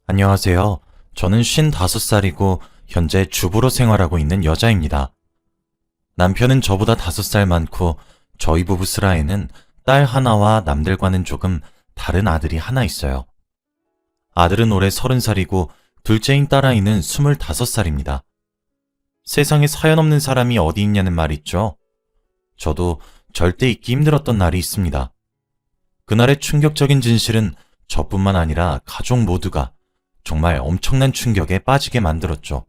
안녕하세요. 저는 55살이고 현재 주부로 생활하고 있는 여자입니다. 남편은 저보다 5살 많고 저희 부부 슬하에는 딸 하나와 남들과는 조금 다른 아들이 하나 있어요. 아들은 올해 30살이고 둘째인 딸아이는 25살입니다. 세상에 사연 없는 사람이 어디 있냐는 말 있죠? 저도 절대 잊기 힘들었던 날이 있습니다. 그날의 충격적인 진실은 저뿐만 아니라 가족 모두가 정말 엄청난 충격에 빠지게 만들었죠.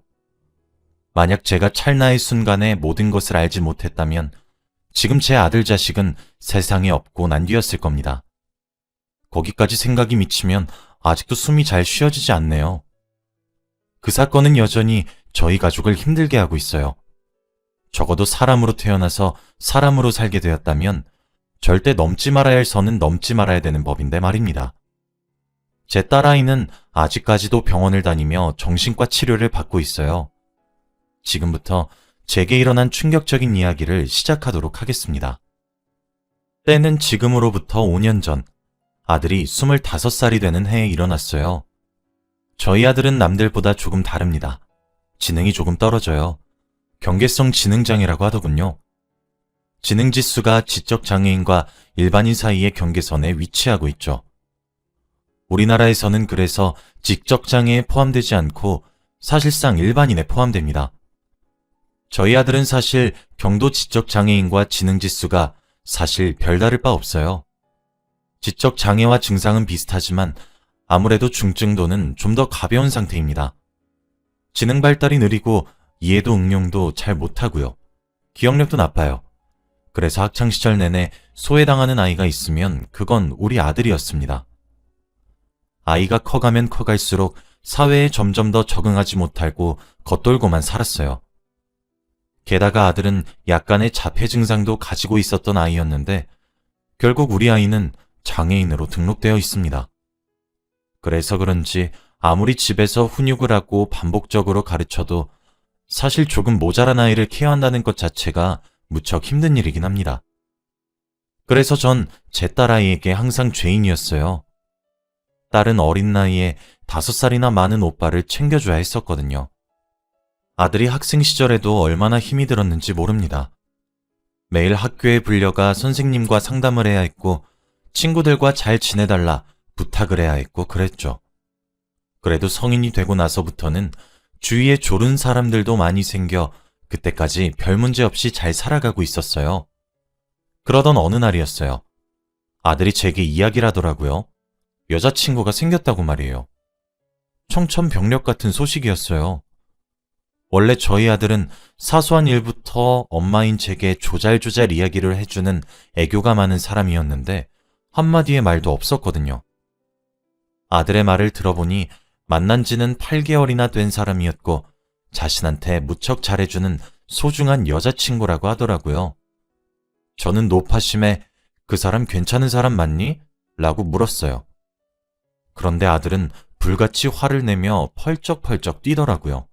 만약 제가 찰나의 순간에 모든 것을 알지 못했다면 지금 제 아들 자식은 세상에 없고 난 뒤였을 겁니다. 거기까지 생각이 미치면 아직도 숨이 잘 쉬어지지 않네요. 그 사건은 여전히 저희 가족을 힘들게 하고 있어요. 적어도 사람으로 태어나서 사람으로 살게 되었다면 절대 넘지 말아야 할 선은 넘지 말아야 되는 법인데 말입니다. 제 딸아이는 아직까지도 병원을 다니며 정신과 치료를 받고 있어요. 지금부터 제게 일어난 충격적인 이야기를 시작하도록 하겠습니다. 때는 지금으로부터 5년 전, 아들이 25살이 되는 해에 일어났어요. 저희 아들은 남들보다 조금 다릅니다. 지능이 조금 떨어져요. 경계성 지능장애라고 하더군요. 지능지수가 지적장애인과 일반인 사이의 경계선에 위치하고 있죠. 우리나라에서는 그래서 지적장애에 포함되지 않고 사실상 일반인에 포함됩니다. 저희 아들은 사실 경도 지적장애인과 지능지수가 사실 별다를 바 없어요. 지적장애와 증상은 비슷하지만 아무래도 중증도는 좀 더 가벼운 상태입니다. 지능 발달이 느리고 이해도 응용도 잘 못하고요. 기억력도 나빠요. 그래서 학창시절 내내 소외당하는 아이가 있으면 그건 우리 아들이었습니다. 아이가 커가면 커갈수록 사회에 점점 더 적응하지 못하고 겉돌고만 살았어요. 게다가 아들은 약간의 자폐 증상도 가지고 있었던 아이였는데 결국 우리 아이는 장애인으로 등록되어 있습니다. 그래서 그런지 아무리 집에서 훈육을 하고 반복적으로 가르쳐도 사실 조금 모자란 아이를 케어한다는 것 자체가 무척 힘든 일이긴 합니다. 그래서 전 제 딸아이에게 항상 죄인이었어요. 딸은 어린 나이에 5살이나 많은 오빠를 챙겨줘야 했었거든요. 아들이 학생 시절에도 얼마나 힘이 들었는지 모릅니다. 매일 학교에 불려가 선생님과 상담을 해야 했고 친구들과 잘 지내달라 부탁을 해야 했고 그랬죠. 그래도 성인이 되고 나서부터는 주위에 졸은 사람들도 많이 생겨 그때까지 별 문제 없이 잘 살아가고 있었어요. 그러던 어느 날이었어요. 아들이 제게 이야기를 하더라고요. 여자친구가 생겼다고 말이에요. 청천벽력 같은 소식이었어요. 원래 저희 아들은 사소한 일부터 엄마인 제게 조잘조잘 이야기를 해주는 애교가 많은 사람이었는데 한마디의 말도 없었거든요. 아들의 말을 들어보니 만난 지는 8개월이나 된 사람이었고 자신한테 무척 잘해주는 소중한 여자친구라고 하더라고요. 저는 노파심에 그 사람 괜찮은 사람 맞니? 라고 물었어요. 그런데 아들은 불같이 화를 내며 펄쩍펄쩍 뛰더라고요.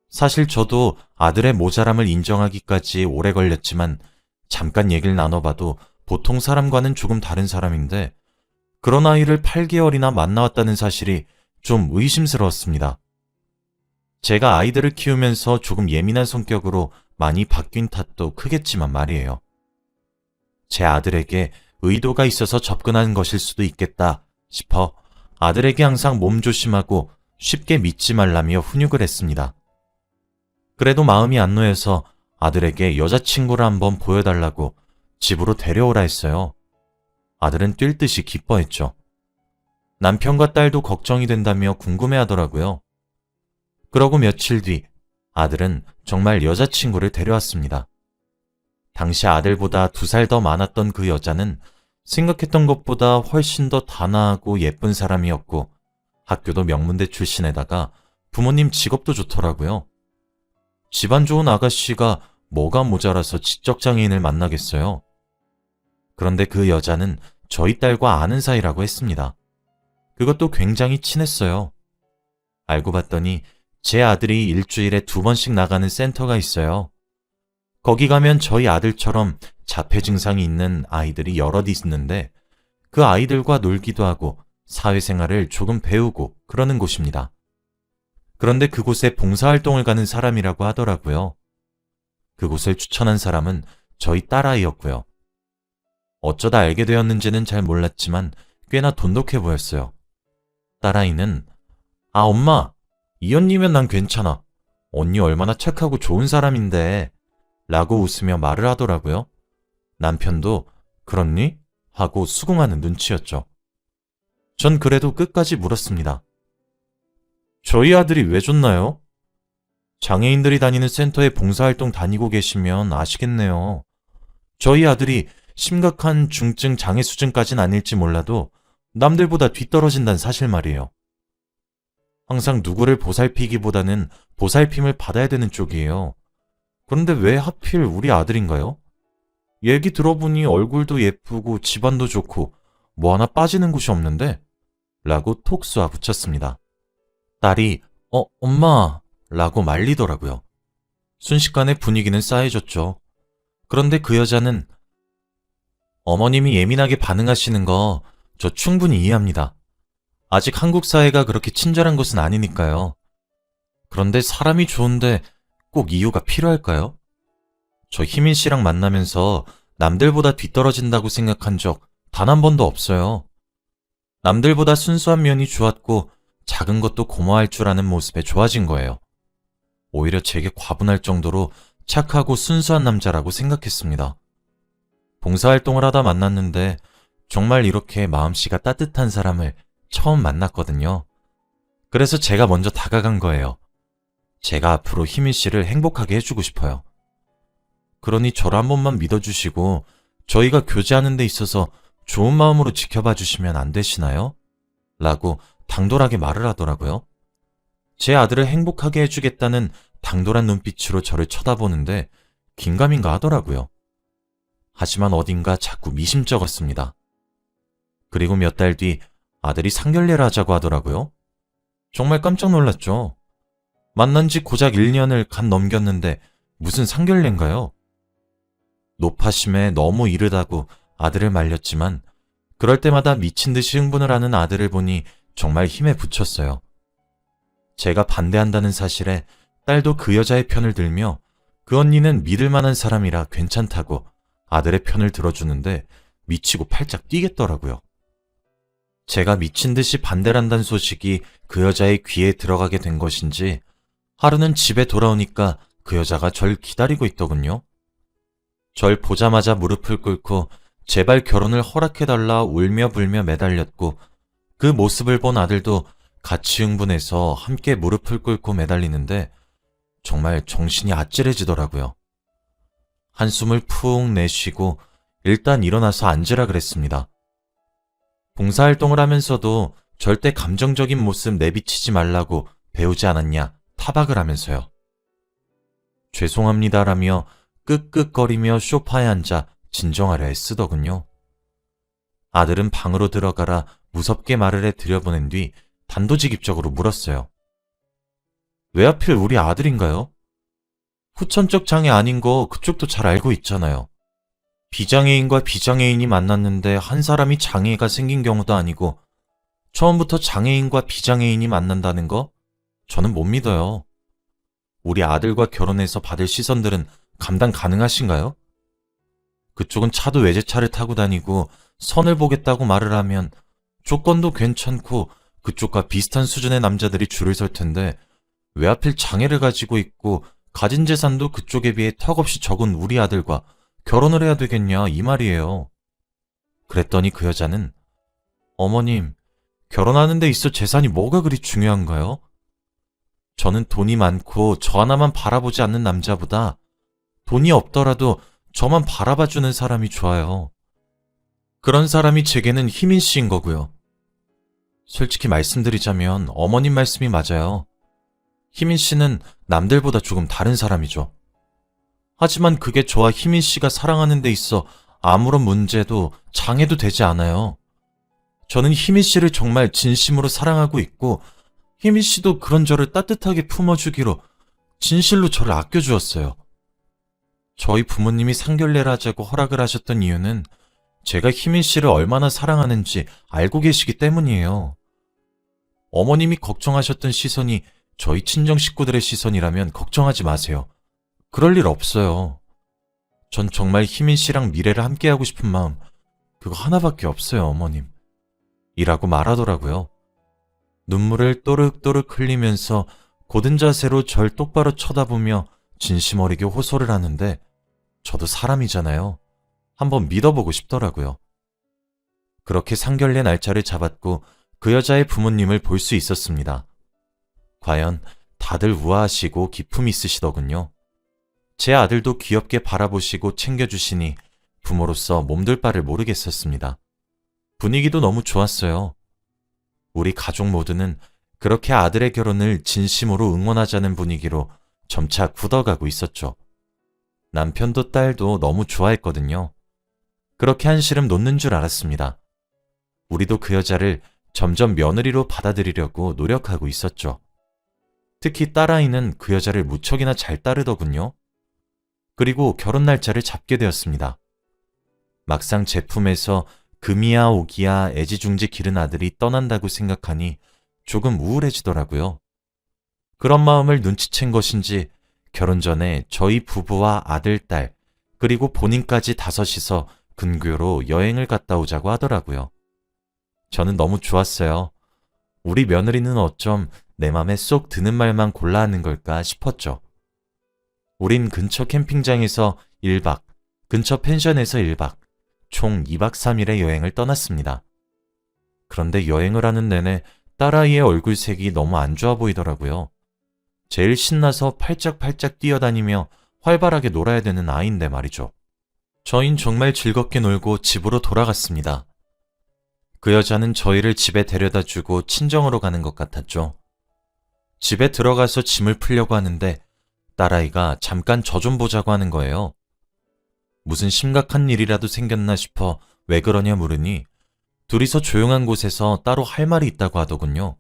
사실 저도 아들의 모자람을 인정하기까지 오래 걸렸지만 잠깐 얘기를 나눠봐도 보통 사람과는 조금 다른 사람인데 그런 아이를 8개월이나 만나왔다는 사실이 좀 의심스러웠습니다. 제가 아이들을 키우면서 조금 예민한 성격으로 많이 바뀐 탓도 크겠지만 말이에요. 제 아들에게 의도가 있어서 접근한 것일 수도 있겠다 싶어 아들에게 항상 몸조심하고 쉽게 믿지 말라며 훈육을 했습니다. 그래도 마음이 안 놓여서 아들에게 여자친구를 한번 보여달라고 집으로 데려오라 했어요. 아들은 뛸 듯이 기뻐했죠. 남편과 딸도 걱정이 된다며 궁금해하더라고요. 그러고 며칠 뒤 아들은 정말 여자친구를 데려왔습니다. 당시 아들보다 2살 더 많았던 그 여자는 생각했던 것보다 훨씬 더 단아하고 예쁜 사람이었고 학교도 명문대 출신에다가 부모님 직업도 좋더라고요. 집안 좋은 아가씨가 뭐가 모자라서 지적장애인을 만나겠어요. 그런데 그 여자는 저희 딸과 아는 사이라고 했습니다. 그것도 굉장히 친했어요. 알고 봤더니 제 아들이 일주일에 2번씩 나가는 센터가 있어요. 거기 가면 저희 아들처럼 자폐 증상이 있는 아이들이 여럿 있는데 그 아이들과 놀기도 하고 사회생활을 조금 배우고 그러는 곳입니다. 그런데 그곳에 봉사활동을 가는 사람이라고 하더라고요. 그곳을 추천한 사람은 저희 딸아이였고요. 어쩌다 알게 되었는지는 잘 몰랐지만 꽤나 돈독해 보였어요. 딸아이는 아, 엄마, 이 언니면 난 괜찮아. 언니 얼마나 착하고 좋은 사람인데 라고 웃으며 말을 하더라고요. 남편도 그렇니? 하고 수긍하는 눈치였죠. 전 그래도 끝까지 물었습니다. 저희 아들이 왜 좋나요? 장애인들이 다니는 센터에 봉사활동 다니고 계시면 아시겠네요. 저희 아들이 심각한 중증 장애 수준까진 아닐지 몰라도 남들보다 뒤떨어진다는 사실 말이에요. 항상 누구를 보살피기보다는 보살핌을 받아야 되는 쪽이에요. 그런데 왜 하필 우리 아들인가요? 얘기 들어보니 얼굴도 예쁘고 집안도 좋고 뭐 하나 빠지는 곳이 없는데? 라고 톡 쏘아 붙였습니다. 딸이 엄마 라고 말리더라고요. 순식간에 분위기는 싸해졌죠. 그런데 그 여자는 어머님이 예민하게 반응하시는 거 저 충분히 이해합니다. 아직 한국 사회가 그렇게 친절한 곳은 아니니까요. 그런데 사람이 좋은데 꼭 이유가 필요할까요? 저 희민 씨랑 만나면서 남들보다 뒤떨어진다고 생각한 적 단 한 번도 없어요. 남들보다 순수한 면이 좋았고 작은 것도 고마워할 줄 아는 모습에 좋아진 거예요. 오히려 제게 과분할 정도로 착하고 순수한 남자라고 생각했습니다. 봉사활동을 하다 만났는데 정말 이렇게 마음씨가 따뜻한 사람을 처음 만났거든요. 그래서 제가 먼저 다가간 거예요. 제가 앞으로 희민 씨를 행복하게 해주고 싶어요. 그러니 저를 한 번만 믿어주시고 저희가 교제하는 데 있어서 좋은 마음으로 지켜봐 주시면 안 되시나요? 라고 당돌하게 말을 하더라고요. 제 아들을 행복하게 해주겠다는 당돌한 눈빛으로 저를 쳐다보는데 긴가민가 하더라고요. 하지만 어딘가 자꾸 미심쩍었습니다. 그리고 몇 달 뒤 아들이 상견례를 하자고 하더라고요. 정말 깜짝 놀랐죠. 만난 지 고작 1년을 간 넘겼는데 무슨 상견례인가요? 노파심에 너무 이르다고 아들을 말렸지만 그럴 때마다 미친 듯이 흥분을 하는 아들을 보니 정말 힘에 부쳤어요. 제가 반대한다는 사실에 딸도 그 여자의 편을 들며 그 언니는 믿을 만한 사람이라 괜찮다고 아들의 편을 들어주는데 미치고 팔짝 뛰겠더라고요. 제가 미친 듯이 반대를 한다는 소식이 그 여자의 귀에 들어가게 된 것인지 하루는 집에 돌아오니까 그 여자가 절 기다리고 있더군요. 절 보자마자 무릎을 꿇고 제발 결혼을 허락해달라 울며 불며 매달렸고 그 모습을 본 아들도 같이 흥분해서 함께 무릎을 꿇고 매달리는데 정말 정신이 아찔해지더라고요. 한숨을 푹 내쉬고 일단 일어나서 앉으라 그랬습니다. 봉사활동을 하면서도 절대 감정적인 모습 내비치지 말라고 배우지 않았냐 타박을 하면서요. 죄송합니다라며 끄끄거리며 소파에 앉아 진정하려 애쓰더군요. 아들은 방으로 들어가라 무섭게 말을 해 들여보낸 뒤 단도직입적으로 물었어요. 왜 하필 우리 아들인가요? 후천적 장애 아닌 거 그쪽도 잘 알고 있잖아요. 비장애인과 비장애인이 만났는데 한 사람이 장애가 생긴 경우도 아니고 처음부터 장애인과 비장애인이 만난다는 거 저는 못 믿어요. 우리 아들과 결혼해서 받을 시선들은 감당 가능하신가요? 그쪽은 차도 외제차를 타고 다니고 선을 보겠다고 말을 하면 조건도 괜찮고 그쪽과 비슷한 수준의 남자들이 줄을 설 텐데 왜 하필 장애를 가지고 있고 가진 재산도 그쪽에 비해 턱없이 적은 우리 아들과 결혼을 해야 되겠냐 이 말이에요. 그랬더니 그 여자는 어머님, 결혼하는 데 있어 재산이 뭐가 그리 중요한가요? 저는 돈이 많고 저 하나만 바라보지 않는 남자보다 돈이 없더라도 저만 바라봐주는 사람이 좋아요. 그런 사람이 제게는 희민 씨인 거고요. 솔직히 말씀드리자면 어머님 말씀이 맞아요. 희민 씨는 남들보다 조금 다른 사람이죠. 하지만 그게 저와 희민 씨가 사랑하는 데 있어 아무런 문제도 장애도 되지 않아요. 저는 희민 씨를 정말 진심으로 사랑하고 있고 희민 씨도 그런 저를 따뜻하게 품어주기로 진실로 저를 아껴주었어요. 저희 부모님이 상견례를 하자고 허락을 하셨던 이유는 제가 희민 씨를 얼마나 사랑하는지 알고 계시기 때문이에요. 어머님이 걱정하셨던 시선이 저희 친정 식구들의 시선이라면 걱정하지 마세요. 그럴 일 없어요. 전 정말 희민 씨랑 미래를 함께하고 싶은 마음 그거 하나밖에 없어요, 어머님. 이라고 말하더라고요. 눈물을 또르륵또르륵 흘리면서 고든 자세로 절 똑바로 쳐다보며 진심 어리게 호소를 하는데 저도 사람이잖아요. 한번 믿어보고 싶더라고요. 그렇게 상견례 날짜를 잡았고 그 여자의 부모님을 볼 수 있었습니다. 과연 다들 우아하시고 기품이 있으시더군요. 제 아들도 귀엽게 바라보시고 챙겨주시니 부모로서 몸둘 바를 모르겠었습니다. 분위기도 너무 좋았어요. 우리 가족 모두는 그렇게 아들의 결혼을 진심으로 응원하자는 분위기로 점차 굳어가고 있었죠. 남편도 딸도 너무 좋아했거든요. 그렇게 한시름 놓는 줄 알았습니다. 우리도 그 여자를 점점 며느리로 받아들이려고 노력하고 있었죠. 특히 딸아이는 그 여자를 무척이나 잘 따르더군요. 그리고 결혼 날짜를 잡게 되었습니다. 막상 제품에서 금이야 오기야 애지중지 기른 아들이 떠난다고 생각하니 조금 우울해지더라고요. 그런 마음을 눈치챈 것인지 결혼 전에 저희 부부와 아들, 딸, 그리고 본인까지 다섯이서 근교로 여행을 갔다 오자고 하더라고요. 저는 너무 좋았어요. 우리 며느리는 어쩜 내 맘에 쏙 드는 말만 골라 하는 걸까 싶었죠. 우린 근처 캠핑장에서 1박, 근처 펜션에서 1박, 총 2박 3일의 여행을 떠났습니다. 그런데 여행을 하는 내내 딸아이의 얼굴색이 너무 안 좋아 보이더라고요. 제일 신나서 팔짝팔짝 뛰어다니며 활발하게 놀아야 되는 아이인데 말이죠. 저흰 정말 즐겁게 놀고 집으로 돌아갔습니다. 그 여자는 저희를 집에 데려다 주고 친정으로 가는 것 같았죠. 집에 들어가서 짐을 풀려고 하는데 딸아이가 잠깐 저 좀 보자고 하는 거예요. 무슨 심각한 일이라도 생겼나 싶어 왜 그러냐 물으니 둘이서 조용한 곳에서 따로 할 말이 있다고 하더군요.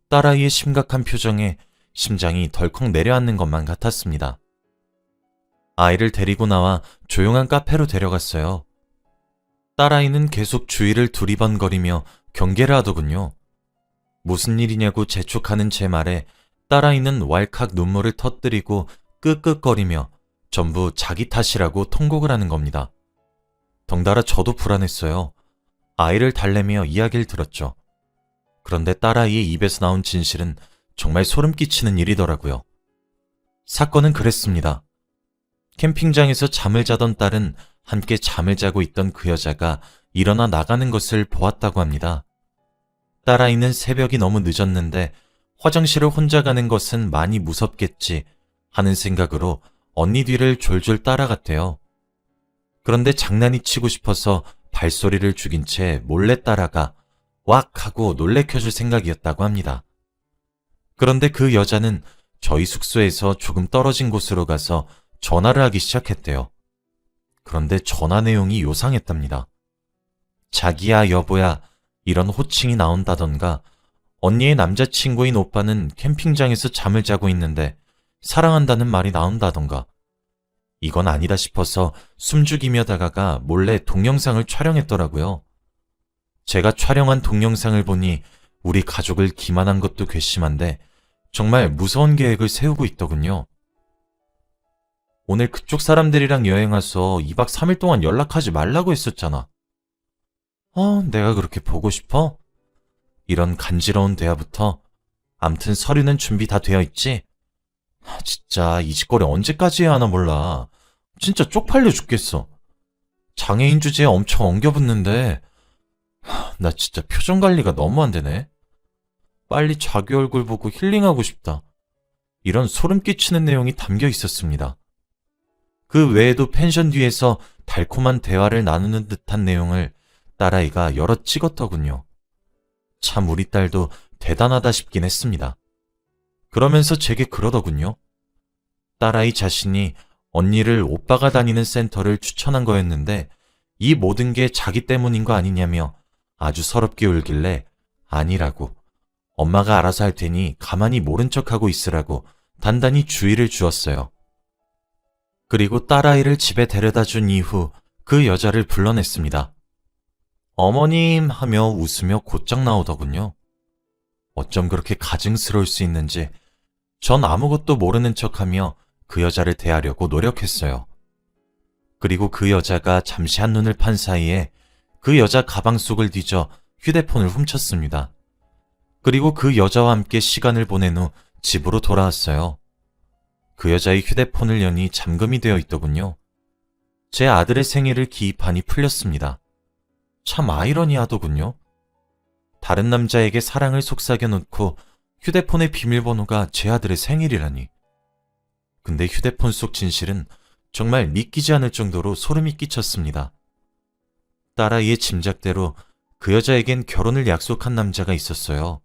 딸아이의 심각한 표정에 심장이 덜컥 내려앉는 것만 같았습니다. 아이를 데리고 나와 조용한 카페로 데려갔어요. 딸아이는 계속 주위를 두리번거리며 경계를 하더군요. 무슨 일이냐고 재촉하는 제 말에 딸아이는 왈칵 눈물을 터뜨리고 끄끄거리며 전부 자기 탓이라고 통곡을 하는 겁니다. 덩달아 저도 불안했어요. 아이를 달래며 이야기를 들었죠. 그런데 딸아이의 입에서 나온 진실은 정말 소름 끼치는 일이더라고요. 사건은 그랬습니다. 캠핑장에서 잠을 자던 딸은 함께 잠을 자고 있던 그 여자가 일어나 나가는 것을 보았다고 합니다. 딸아이는 새벽이 너무 늦었는데 화장실을 혼자 가는 것은 많이 무섭겠지 하는 생각으로 언니 뒤를 졸졸 따라갔대요. 그런데 장난이 치고 싶어서 발소리를 죽인 채 몰래 따라가 왁 하고 놀래켜줄 생각이었다고 합니다. 그런데 그 여자는 저희 숙소에서 조금 떨어진 곳으로 가서 전화를 하기 시작했대요. 그런데 전화 내용이 요상했답니다. 자기야 여보야 이런 호칭이 나온다던가 언니의 남자친구인 오빠는 캠핑장에서 잠을 자고 있는데 사랑한다는 말이 나온다던가 이건 아니다 싶어서 숨죽이며 다가가 몰래 동영상을 촬영했더라고요. 제가 촬영한 동영상을 보니 우리 가족을 기만한 것도 괘씸한데 정말 무서운 계획을 세우고 있더군요. 오늘 그쪽 사람들이랑 여행 와서 2박 3일 동안 연락하지 말라고 했었잖아. 내가 그렇게 보고 싶어? 이런 간지러운 대화부터 암튼 서류는 준비 다 되어 있지? 진짜 이 짓거리 언제까지 해야 하나 몰라. 진짜 쪽팔려 죽겠어. 장애인 주제에 엄청 엉겨붙는데 나 진짜 표정 관리가 너무 안 되네. 빨리 자기 얼굴 보고 힐링하고 싶다. 이런 소름 끼치는 내용이 담겨 있었습니다. 그 외에도 펜션 뒤에서 달콤한 대화를 나누는 듯한 내용을 딸아이가 여럿 찍었더군요. 참 우리 딸도 대단하다 싶긴 했습니다. 그러면서 제게 그러더군요. 딸아이 자신이 언니를 오빠가 다니는 센터를 추천한 거였는데 이 모든 게 자기 때문인 거 아니냐며 아주 서럽게 울길래 아니라고 엄마가 알아서 할 테니 가만히 모른 척하고 있으라고 단단히 주의를 주었어요. 그리고 딸아이를 집에 데려다 준 이후 그 여자를 불러냈습니다. 어머님 하며 웃으며 곧장 나오더군요. 어쩜 그렇게 가증스러울 수 있는지 전 아무것도 모르는 척하며 그 여자를 대하려고 노력했어요. 그리고 그 여자가 잠시 한눈을 판 사이에 그 여자 가방 속을 뒤져 휴대폰을 훔쳤습니다. 그리고 그 여자와 함께 시간을 보낸 후 집으로 돌아왔어요. 그 여자의 휴대폰을 여니 잠금이 되어 있더군요. 제 아들의 생일을 기입하니 풀렸습니다. 참 아이러니하더군요. 다른 남자에게 사랑을 속삭여 놓고 휴대폰의 비밀번호가 제 아들의 생일이라니. 근데 휴대폰 속 진실은 정말 믿기지 않을 정도로 소름이 끼쳤습니다. 딸아이의 짐작대로 그 여자에겐 결혼을 약속한 남자가 있었어요.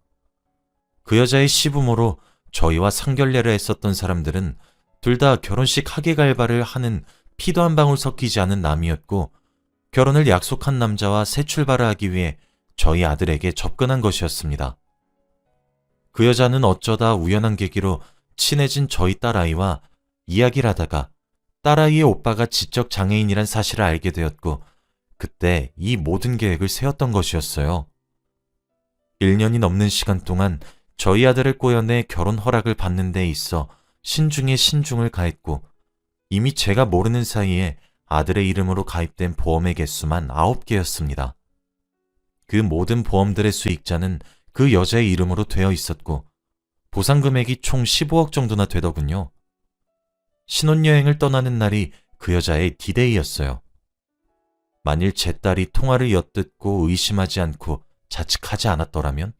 그 여자의 시부모로 저희와 상견례를 했었던 사람들은 둘 다 결혼식 하객알바를 하는 피도 한 방울 섞이지 않은 남이었고 결혼을 약속한 남자와 새 출발을 하기 위해 저희 아들에게 접근한 것이었습니다. 그 여자는 어쩌다 우연한 계기로 친해진 저희 딸아이와 이야기를 하다가 딸아이의 오빠가 지적 장애인이란 사실을 알게 되었고 그때 이 모든 계획을 세웠던 것이었어요. 1년이 넘는 시간 동안 저희 아들을 꼬여내 결혼 허락을 받는 데 있어 신중에 신중을 가했고 이미 제가 모르는 사이에 아들의 이름으로 가입된 보험의 개수만 9개였습니다. 그 모든 보험들의 수익자는 그 여자의 이름으로 되어 있었고 보상 금액이 총 15억 정도나 되더군요. 신혼여행을 떠나는 날이 그 여자의 디데이였어요. 만일 제 딸이 통화를 엿듣고 의심하지 않고 자측하지 않았더라면,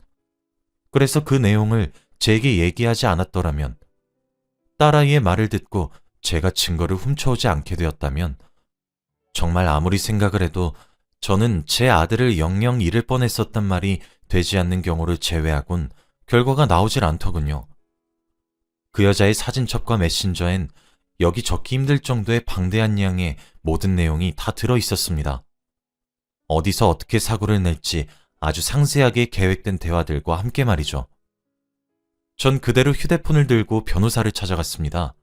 그래서 그 내용을 제게 얘기하지 않았더라면, 딸아이의 말을 듣고 제가 증거를 훔쳐오지 않게 되었다면, 정말 아무리 생각을 해도 저는 제 아들을 영영 잃을 뻔했었단 말이 되지 않는 경우를 제외하곤 결과가 나오질 않더군요. 그 여자의 사진첩과 메신저엔 여기 적기 힘들 정도의 방대한 양의 모든 내용이 다 들어 있었습니다. 어디서 어떻게 사고를 낼지 아주 상세하게 계획된 대화들과 함께 말이죠. 전 그대로 휴대폰을 들고 변호사를 찾아갔습니다.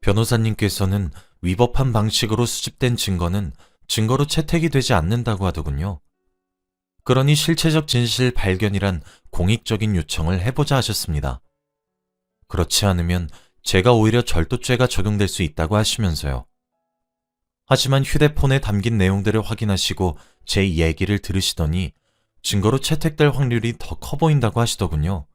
변호사님께서는 위법한 방식으로 수집된 증거는 증거로 채택이 되지 않는다고 하더군요. 그러니 실체적 진실 발견이란 공익적인 요청을 해보자 하셨습니다. 그렇지 않으면 제가 오히려 절도죄가 적용될 수 있다고 하시면서요. 하지만 휴대폰에 담긴 내용들을 확인하시고 제 얘기를 들으시더니 증거로 채택될 확률이 더 커 보인다고 하시더군요.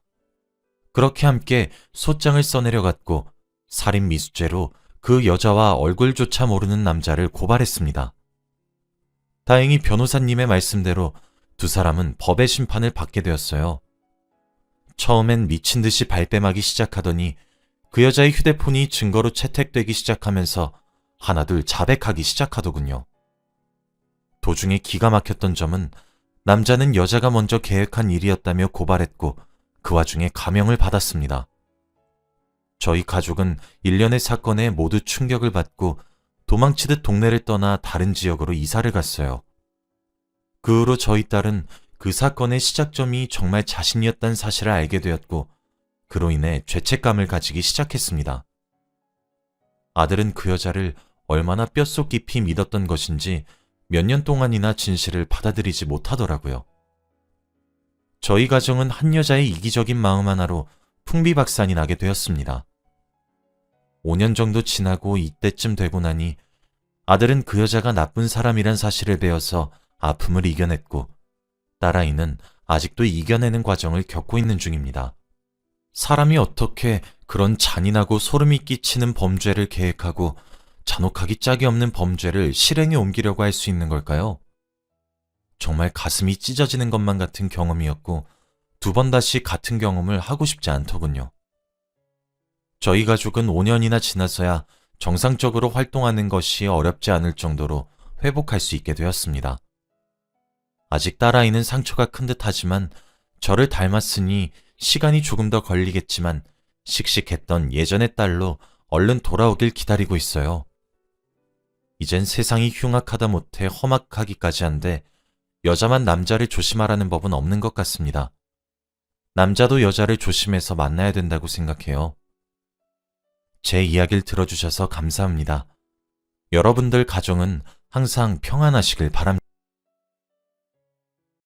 그렇게 함께 소장을 써내려갔고 살인 미수죄로 그 여자와 얼굴조차 모르는 남자를 고발했습니다. 다행히 변호사님의 말씀대로 두 사람은 법의 심판을 받게 되었어요. 처음엔 미친 듯이 발뺌하기 시작하더니 그 여자의 휴대폰이 증거로 채택되기 시작하면서 하나둘 자백하기 시작하더군요. 도중에 기가 막혔던 점은 남자는 여자가 먼저 계획한 일이었다며 고발했고 그 와중에 감형을 받았습니다. 저희 가족은 일련의 사건에 모두 충격을 받고 도망치듯 동네를 떠나 다른 지역으로 이사를 갔어요. 그 후로 저희 딸은 그 사건의 시작점이 정말 자신이었다는 사실을 알게 되었고 그로 인해 죄책감을 가지기 시작했습니다. 아들은 그 여자를 얼마나 뼛속 깊이 믿었던 것인지 몇 년 동안이나 진실을 받아들이지 못하더라고요. 저희 가정은 한 여자의 이기적인 마음 하나로 풍비박산이 나게 되었습니다. 5년 정도 지나고 이때쯤 되고 나니 아들은 그 여자가 나쁜 사람이란 사실을 배워서 아픔을 이겨냈고 딸아이는 아직도 이겨내는 과정을 겪고 있는 중입니다. 사람이 어떻게 그런 잔인하고 소름이 끼치는 범죄를 계획하고 잔혹하기 짝이 없는 범죄를 실행에 옮기려고 할 수 있는 걸까요? 정말 가슴이 찢어지는 것만 같은 경험이었고 두 번 다시 같은 경험을 하고 싶지 않더군요. 저희 가족은 5년이나 지나서야 정상적으로 활동하는 것이 어렵지 않을 정도로 회복할 수 있게 되었습니다. 아직 딸아이는 상처가 큰 듯하지만 저를 닮았으니 시간이 조금 더 걸리겠지만 씩씩했던 예전의 딸로 얼른 돌아오길 기다리고 있어요. 이젠 세상이 흉악하다 못해 험악하기까지 한데 여자만 남자를 조심하라는 법은 없는 것 같습니다. 남자도 여자를 조심해서 만나야 된다고 생각해요. 제 이야기를 들어주셔서 감사합니다. 여러분들 가정은 항상 평안하시길 바랍니다.